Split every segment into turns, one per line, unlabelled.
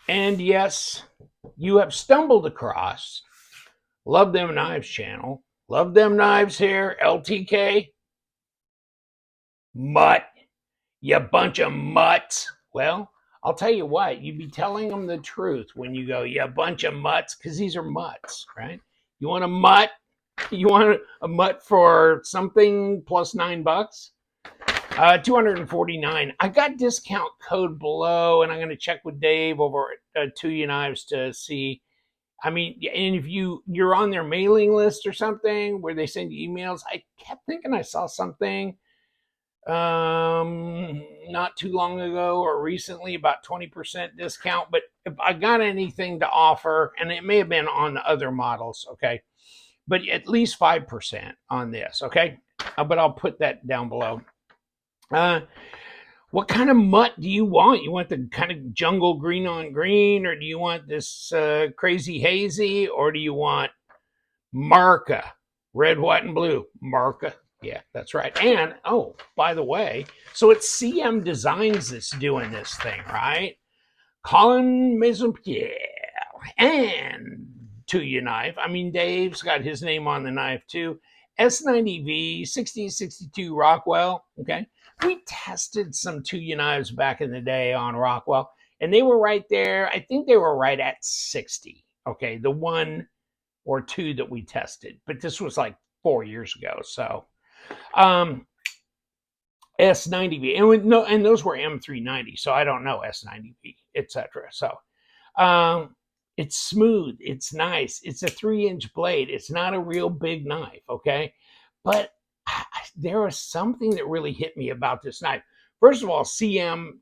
And yes, you have stumbled across Love Them Knives channel. Love Them Knives here, LTK. Mutt, you bunch of mutts. Well, I'll tell you what, you'd be telling them the truth when you go, you bunch of mutts, because these are mutts, right? You want a mutt? You want a mutt for something plus $9? 249. I got discount code below, and I'm going to check with Dave over at Tuya Knives to see. I mean, and if you're on their mailing list or something where they send you emails, I kept thinking I saw something not too long ago or recently about 20% discount. But if I got anything to offer, and it may have been on the other models, okay, but at least 5% on this, okay. But I'll put that down below. What kind of mutt do you want? You want the kind of jungle green on green, or do you want this crazy hazy, or do you want Marca, red, white, and blue? Marca. Yeah, that's right. And oh, by the way, so it's CM Designs that's doing this thing, right? Colin Maison-Pierre and Tuya Knife. I mean, Dave's got his name on the knife too. S90V 1662 Rockwell. Okay, we tested some Tuya knives back in the day on Rockwell, and they were right there. I think they were right at 60. Okay, the one or two that we tested, but this was like 4 years ago. So, S90V, and those were M390. So I don't know S90V, etc. So, it's smooth, it's nice, it's a 3-inch blade, it's not a real big knife, okay? But there was something that really hit me about this knife. First of all, CM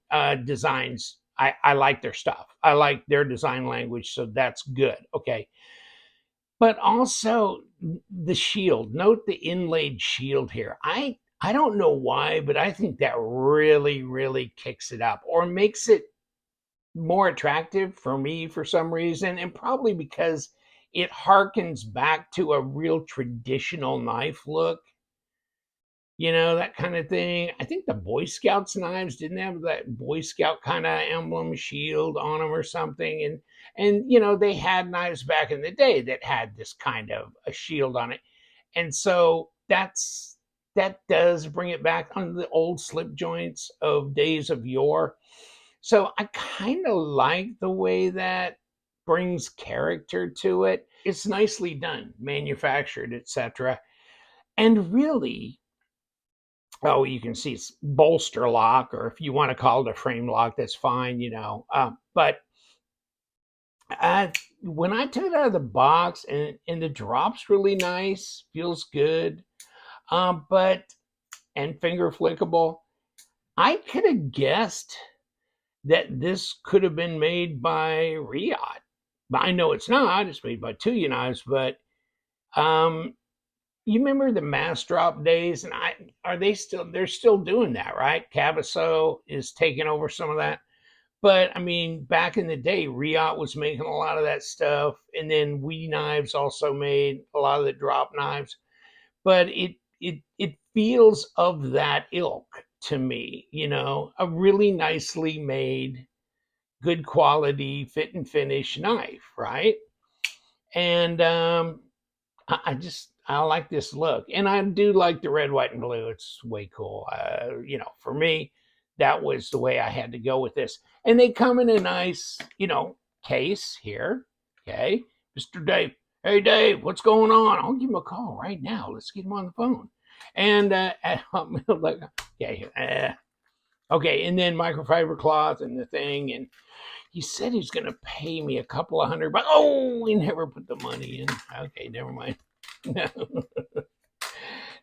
Designs, I like their stuff. I like their design language, so that's good, okay? But also the shield. Note the inlaid shield here. I don't know why, but I think that really, really kicks it up or makes it more attractive for me for some reason, and probably because it harkens back to a real traditional knife look, that kind of thing. I think the Boy Scouts knives didn't have that Boy Scout kind of emblem shield on them or something, and they had knives back in the day that had this kind of a shield on it, and so that does bring it back on the old slip joints of days of yore. So I kind of like the way that brings character to it. It's nicely done, manufactured, etc. And really, oh, you can see it's bolster lock, or if you want to call it a frame lock, that's fine. But when I took it out of the box, and the drop's really nice, feels good, but and finger flickable. I could have guessed that this could have been made by Riot. But I know it's not. It's made by Tuya Knives. But you remember the mass drop days, and they're still doing that, right? Cabasso is taking over some of that. But I mean, back in the day, Riot was making a lot of that stuff, and then We Knives also made a lot of the drop knives. But it feels of that ilk to me, a really nicely made, good quality fit and finish knife, right? And I like this look, and I do like the red, white, and blue. It's way cool. For me, that was the way I had to go with this. And they come in a nice, case here. Okay, Mr. Dave. Hey, Dave, what's going on? I'll give him a call right now. Let's get him on the phone. And like, okay, and then microfiber cloth and the thing, and he said he's going to pay me a couple of $100. Oh, he never put the money in. Okay, never mind.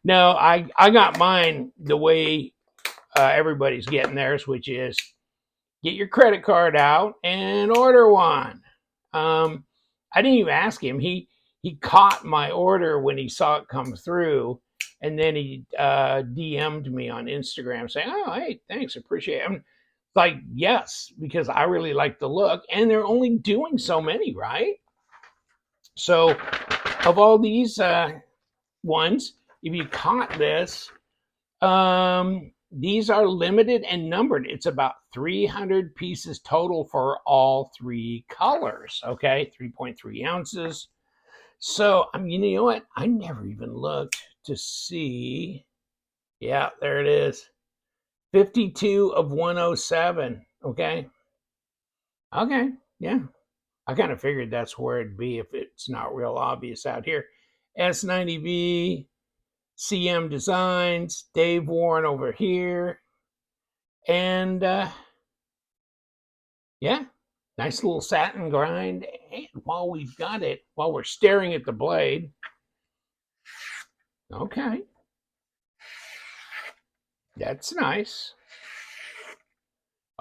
No, I got mine the way everybody's getting theirs, which is get your credit card out and order one. I didn't even ask him. He caught my order when he saw it come through, and then he DM'd me on Instagram saying, "Oh, hey, thanks, appreciate it." I'm like, yes, because I really like the look, and they're only doing so many, right? So, of all these ones, if you caught this, these are limited and numbered. It's about 300 pieces total for all three colors. Okay, 3.3 ounces. So, I mean, you know what? I never even looked to see. Yeah, there it is. 52 of 107. Okay. Okay. Yeah. I kind of figured that's where it'd be if it's not real obvious out here. S90V, CM Designs, Dave Warren over here. And yeah, nice little satin grind. And while we've got it, while we're staring at the blade, okay, that's nice.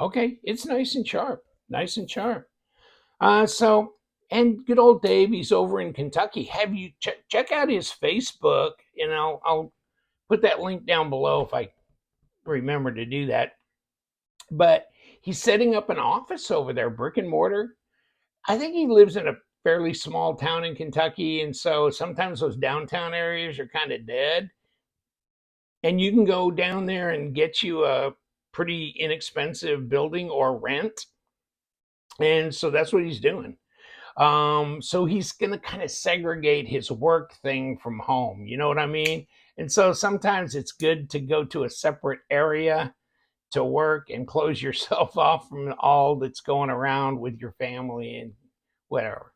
Okay, it's nice and sharp. Nice and sharp. So, and good old Dave, he's over in Kentucky. Have you check out his Facebook? And I'll put that link down below if I remember to do that. But he's setting up an office over there, brick and mortar. I think he lives in a fairly small town in Kentucky, and so sometimes those downtown areas are kind of dead. And you can go down there and get you a pretty inexpensive building or rent. And so that's what he's doing. So he's gonna kind of segregate his work thing from home. You know what I mean? And so sometimes it's good to go to a separate area to work and close yourself off from all that's going around with your family and whatever.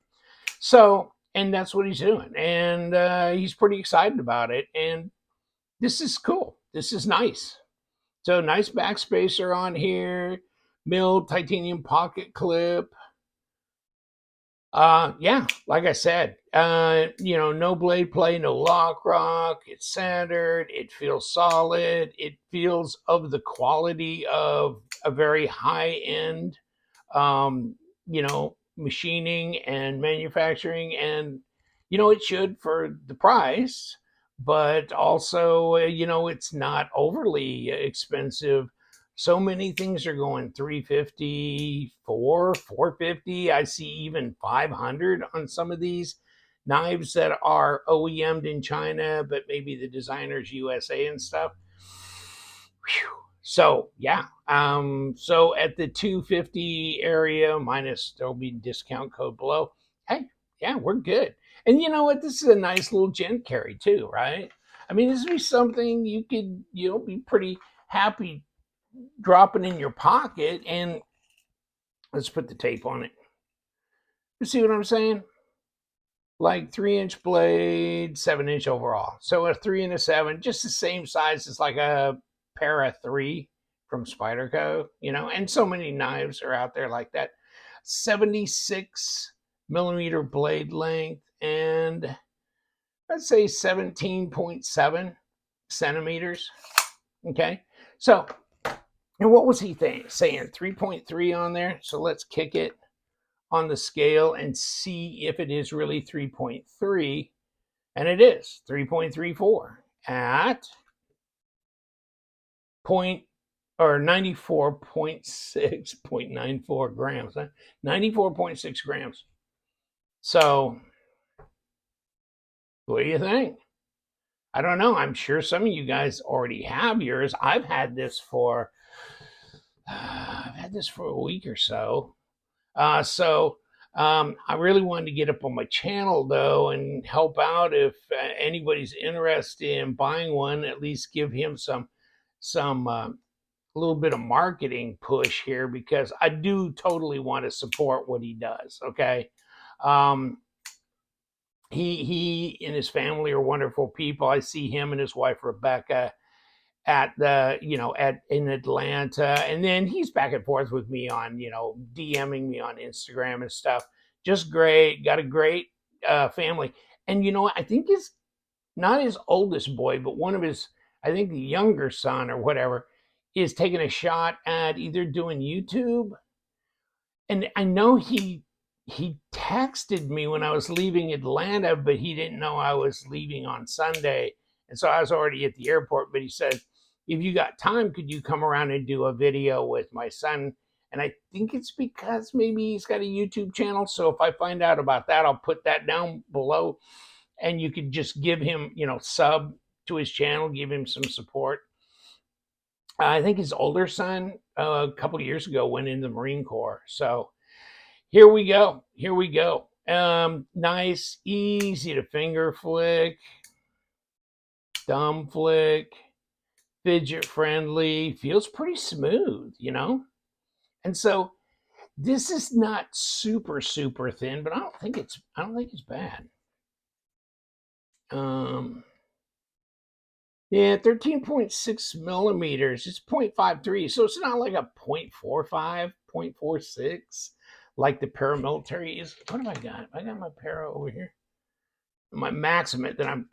So, and that's what he's doing. And he's pretty excited about it. And this is cool. This is nice. So, nice backspacer on here, milled titanium pocket clip. Yeah, like I said, no blade play, no lock rock. It's centered. It feels solid. It feels of the quality of a very high end, um, machining and manufacturing. And, it should for the price, but also, it's not overly expensive. So many things are going 350, 450. I see even 500 on some of these knives that are OEM'd in China, but maybe the designer's USA and stuff. Whew. So yeah, so at the 250 area minus, there'll be discount code below. Hey, yeah, we're good. And you know what? This is a nice little gent carry too, right? I mean, this would be something you could, be pretty happy dropping in your pocket. And let's put the tape on it. You see what I'm saying? Like 3-inch blade, 7-inch overall. So a 3 and a 7, just the same size as like a Para 3 from Spyderco, and so many knives are out there like that. 76 millimeter blade length and let's say 17.7 centimeters. Okay. So, and what was he saying? 3.3 on there. So let's kick it on the scale and see if it is really 3.3. And it is 3.34 at 94.6.94 grams. 94.6 grams. So what do you think? I don't know. I'm sure some of you guys already have yours. I've had this for a week or so. I really wanted to get up on my channel though and help out if anybody's interested in buying one. At least give him some little bit of marketing push here because I do totally want to support what he does. Okay. He and his family are wonderful people. I see him and his wife Rebecca at in Atlanta, and then he's back and forth with me on DMing me on Instagram and stuff. Just great. Got a great family, and I think it's not his oldest boy, but one of his, I think the younger son or whatever, is taking a shot at either doing YouTube. And I know he texted me when I was leaving Atlanta, but he didn't know I was leaving on Sunday. And so I was already at the airport, but he said, if you got time, could you come around and do a video with my son? And I think it's because maybe he's got a YouTube channel. So if I find out about that, I'll put that down below and you could just give him, sub to his channel, give him some support. I think his older son a couple years ago went in the Marine Corps. So here we go. Here we go. Nice, easy to finger flick, thumb flick, fidget friendly, feels pretty smooth, you know? And so this is not super, super thin, but I don't think it's bad. Um, yeah, 13.6 millimeters. It's 0.53. So it's not like a 0.45, 0.46 like the paramilitary is. What have I got? I got my para over here. My Maximate that I'm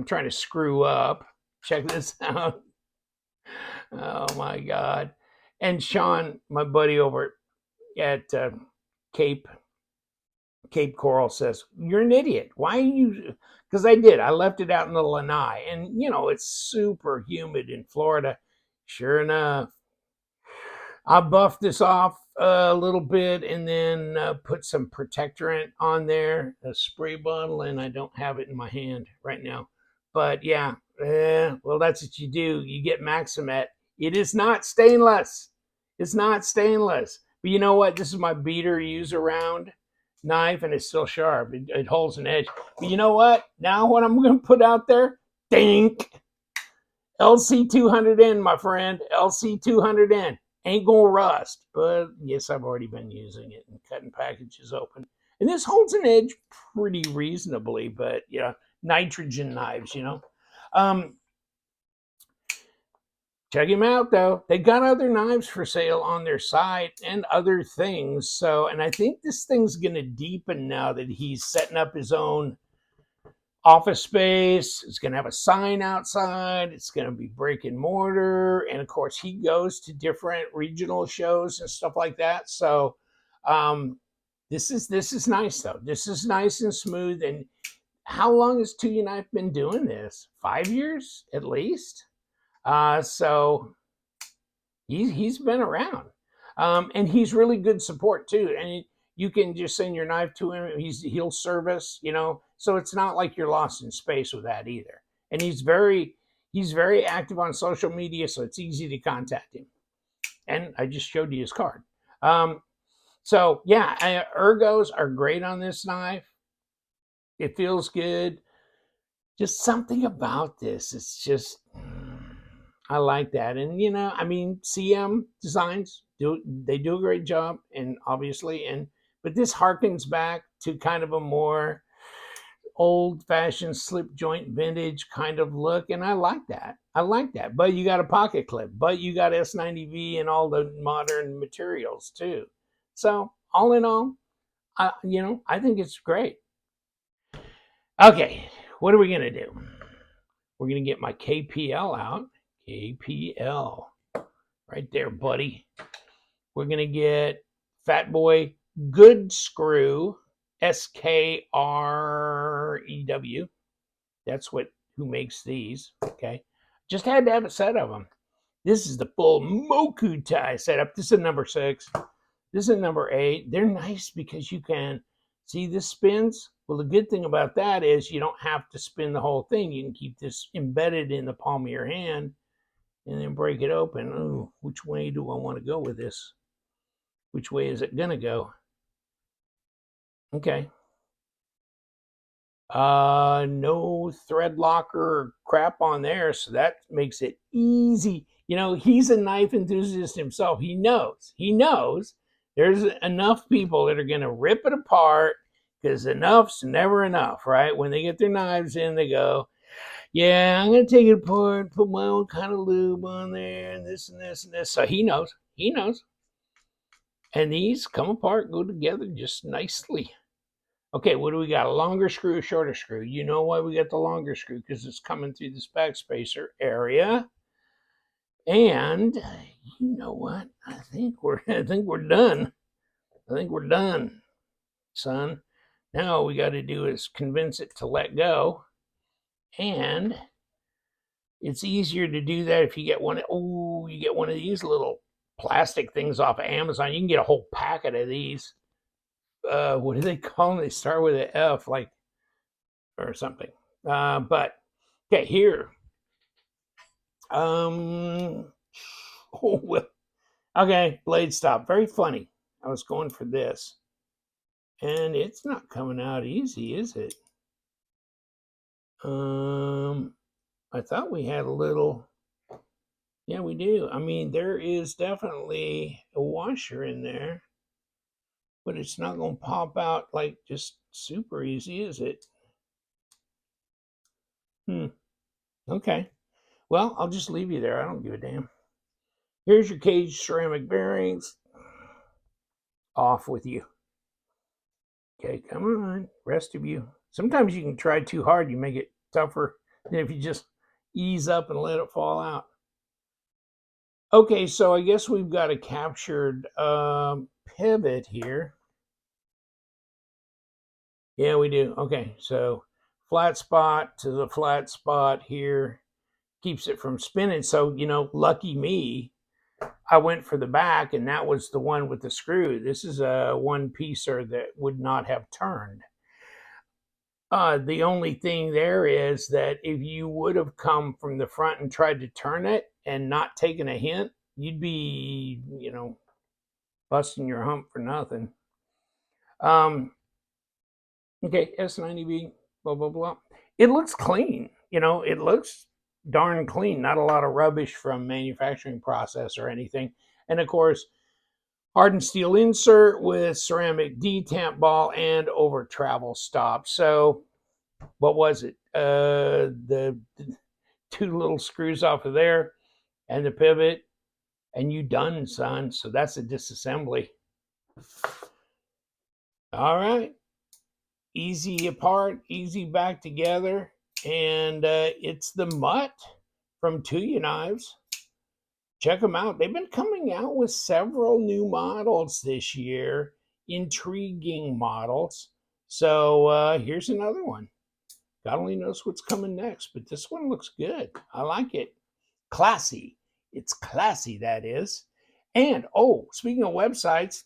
trying to screw up. Check this out. Oh my God. And Sean, my buddy over at Cape Coral says, "You're an idiot. Why are you?" Because I did. I left it out in the lanai, and it's super humid in Florida. Sure enough, I buffed this off a little bit and then put some protectorant on there, a spray bottle, and I don't have it in my hand right now. But yeah, well, that's what you do. You get Maximet. It is not stainless. It's not stainless. But you know what? This is my beater use around knife, and it's still sharp. It holds an edge. But you know what? Now what I'm going to put out there? Dink. LC200N, my friend. LC200N. Ain't gonna rust, but yes, I've already been using it and cutting packages open. And this holds an edge pretty reasonably, but yeah, nitrogen knives. Um, Check him out though. They got other knives for sale on their site and other things. So, and I think this thing's gonna deepen now that he's setting up his own office space. It's going to have a sign outside. It's going to be brick and mortar. And of course, he goes to different regional shows and stuff like that. So this is nice though. This is nice and smooth. And how long has Tuya Knife been doing this? 5 years at least. So he's been around, and he's really good support too. And you can just send your knife to him. He'll service, so it's not like you're lost in space with that either. And he's very active on social media, so it's easy to contact him. And I just showed you his card. So yeah, ergos are great on this knife. It feels good. Just something about this. It's just I like that. And I mean, CM Designs do a great job, and obviously, but this harkens back to kind of a more old-fashioned slip joint vintage kind of look, and I like that. But you got a pocket clip, but you got S90V and all the modern materials too. So all in all, I think it's great. Okay, what are we gonna do? We're gonna get my KPL out. KPL, right there, buddy. We're gonna get Fat Boy Good Screw, SKREW. That's who makes these. Okay, just had to have a set of them. This is the full Moku tie setup. This is number 6. This is number 8. They're nice because you can see this spins. Well, the good thing about that is you don't have to spin the whole thing. You can keep this embedded in the palm of your hand and then break it open. Ooh, which way do I want to go with this? Which way is it gonna go? Okay. No thread locker crap on there, so that makes it easy. He's a knife enthusiast himself. He knows there's enough people that are gonna rip it apart because enough's never enough, right? When they get their knives in, they go, yeah, I'm gonna take it apart, put my own kind of lube on there, and this and this and this. So he knows. And these come apart, go together just nicely. Okay, what do we got? A longer screw, a shorter screw. You know why we got the longer screw? Because it's coming through this backspacer area. And you know what? I think we're done. I think we're done, son. Now all we got to do is convince it to let go. And it's easier to do that if you get one. Oh, you get one of these little plastic things off of Amazon. You can get a whole packet of these. What do they call them? They start with an F, like, or something. But okay, here. Oh, well. Okay, blade stop. Very funny. I was going for this. And it's not coming out easy, is it? I thought we had a little. Yeah, we do. I mean, there is definitely a washer in there, but it's not going to pop out like just super easy, is it? Okay. Well, I'll just leave you there. I don't give a damn. Here's your cage ceramic bearings. Off with you. Okay, come on. Rest of you. Sometimes you can try too hard. You make it tougher than if you just ease up and let it fall out. Okay, so I guess we've got a captured pivot here. Yeah, we do. Okay, so flat spot to the flat spot here keeps it from spinning. So, lucky me, I went for the back, and that was the one with the screw. This is a one-piecer that would not have turned. The only thing there is that if you would have come from the front and tried to turn it and not taken a hint, you'd be, busting your hump for nothing. Okay, S90B, blah, blah, blah. It looks clean. It looks darn clean. Not a lot of rubbish from manufacturing process or anything. And of course, hardened steel insert with ceramic detamp ball and over travel stop. So what was it? The two little screws off of there and the pivot, and you done, son. So that's a disassembly. All right. Easy apart, easy back together. And it's the Mutt from Tuya Knives. Check them out. They've been coming out with several new models this year, intriguing models. So here's another one. God only knows what's coming next, but this one looks good. I like it. Classy. It's classy, that is. And, speaking of websites,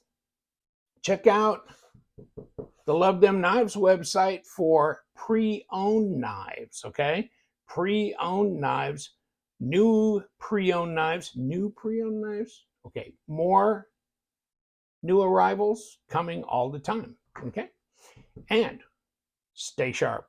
check out the Love Them Knives website for pre-owned knives, okay? Pre-owned knives, new pre-owned knives, okay? More new arrivals coming all the time, okay? And stay sharp.